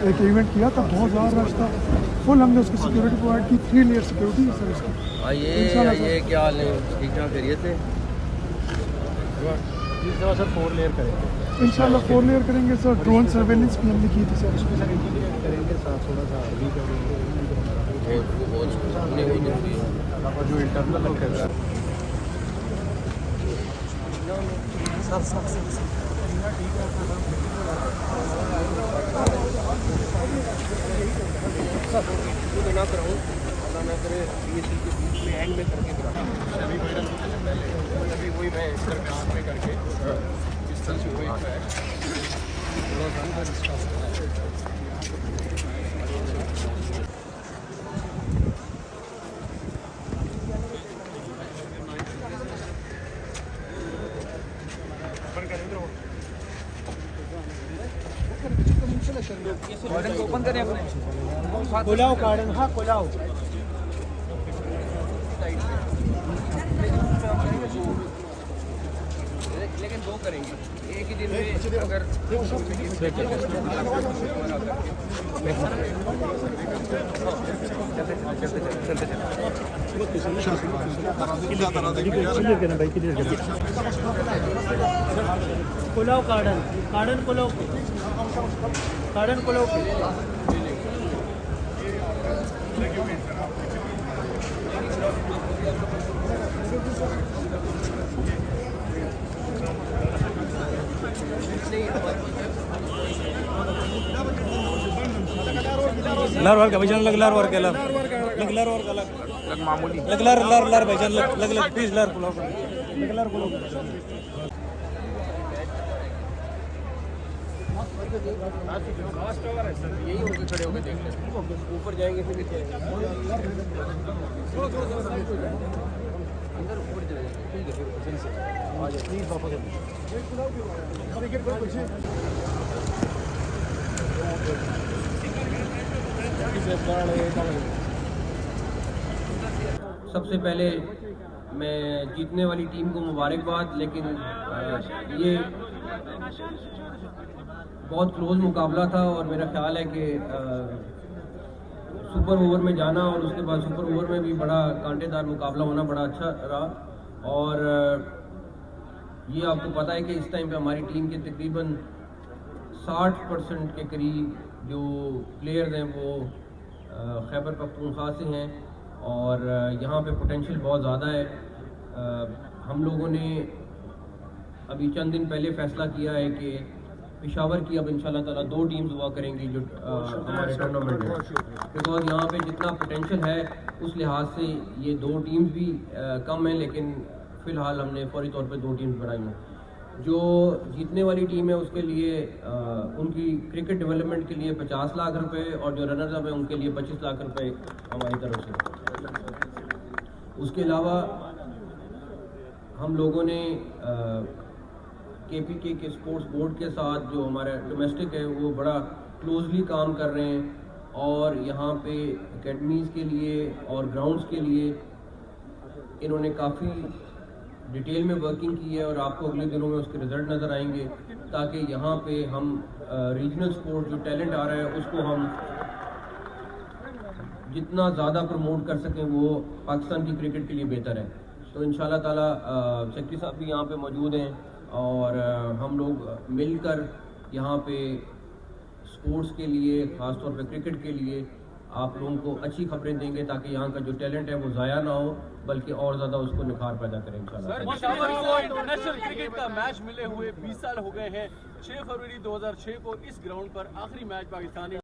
एक इवेंट किया था, बहुत ज़्यादा रश था, फुल हमने उसकी सिक्योरिटी प्रोवाइड की, 3 लेयर सिक्योरिटी है सर उसकी। ये क्या हाल है, ठीक ठाक करिए थे इस दफ़ा सर 4 लेयर करेंगे इंशाल्लाह, 4 लेयर करेंगे सर। ड्रोन सर्वेलेंस भी हमने की थी सर उसमें करेंगे, साथ थोड़ा सा भी करेंगे जो इंटरनल ना कराऊँ, अल्लाह ना करे PSC के बीच में एंड में करके कराऊँ। अभी वायरल होने से पहले अभी वही मैं इस तरह काम में करके इस तरह से वही थोड़ा सा डिस्कस ओपन करें अपने कोलाओ गार्डन, हाँ कोलाओ लेकिन 2 करेंगे एक ही दिन में। अगर कोलाओ गार्डन, गार्डन कोलाओ, गार्डन कोलाओ लार वार का भाईजान, लग लार वार का, लग लार वार का, लग मामूली, लग लार लार लार भाईजान, लग लग प्लीज लार पुलाव, लग लार पुलाव। यही होके खड़े होके देख लेते, ऊपर जाएंगे फिर अंदर ऊपर जाएंगे, ठीक है फिर से आ जाए प्लीज वापस। सबसे पहले मैं जीतने वाली टीम को मुबारकबाद, लेकिन ये बहुत क्लोज मुकाबला था और मेरा ख्याल है कि सुपर ओवर में जाना और उसके बाद सुपर ओवर में भी बड़ा कांटेदार मुकाबला होना बड़ा अच्छा रहा। और ये आपको पता है कि इस टाइम पे हमारी टीम के तकरीबन 60% के करीब जो प्लेयर्स हैं वो खैबर पख्तूनख्वा से हैं और यहाँ पे पोटेंशियल बहुत ज़्यादा है। हम लोगों ने अभी चंद दिन पहले फ़ैसला किया है कि पेशावर की अब इंशाल्लाह ताला 2 टीम्स हुआ करेंगी जो हमारे टूर्नामेंट में, बिकॉज यहाँ पे जितना पोटेंशियल है उस लिहाज से ये 2 टीम्स भी कम हैं, लेकिन फ़िलहाल हमने फौरी तौर पे 2 टीम्स बनाई हैं। जो जीतने वाली टीम है उसके लिए उनकी क्रिकेट डेवलपमेंट के लिए 50 लाख रुपए और जो रनर्स अप है उनके लिए 25 लाख रुपए हमारी तरफ से। उसके अलावा हम लोगों ने KPK के स्पोर्ट्स बोर्ड के साथ जो हमारा डोमेस्टिक है वो बड़ा क्लोजली काम कर रहे हैं और यहाँ पे एकेडमीज़ के लिए और ग्राउंड्स के लिए इन्होंने काफ़ी डिटेल में वर्किंग की है और आपको अगले दिनों में उसके रिजल्ट नज़र आएंगे, ताकि यहाँ पे हम रीजनल स्पोर्ट जो टैलेंट आ रहा है उसको हम जितना ज़्यादा प्रमोट कर सकें वो पाकिस्तान की क्रिकेट के लिए बेहतर है। तो इंशाल्लाह ताला सेक्रेटरी साहब भी यहाँ पे मौजूद हैं और हम लोग मिलकर यहाँ पे स्पोर्ट्स के लिए, ख़ासतौर पे क्रिकेट के लिए आप लोगों को अच्छी खबरें देंगे ताकि यहाँ का जो टैलेंट है वो ज़ाया ना हो बल्कि और ज़्यादा उसको निखार पैदा करें इंशाल्लाह। इंटरनेशनल क्रिकेट का मैच मिले हुए 20 साल हो गए हैं। 6 फरवरी 2006 को इस ग्राउंड पर आखिरी मैच पाकिस्तानी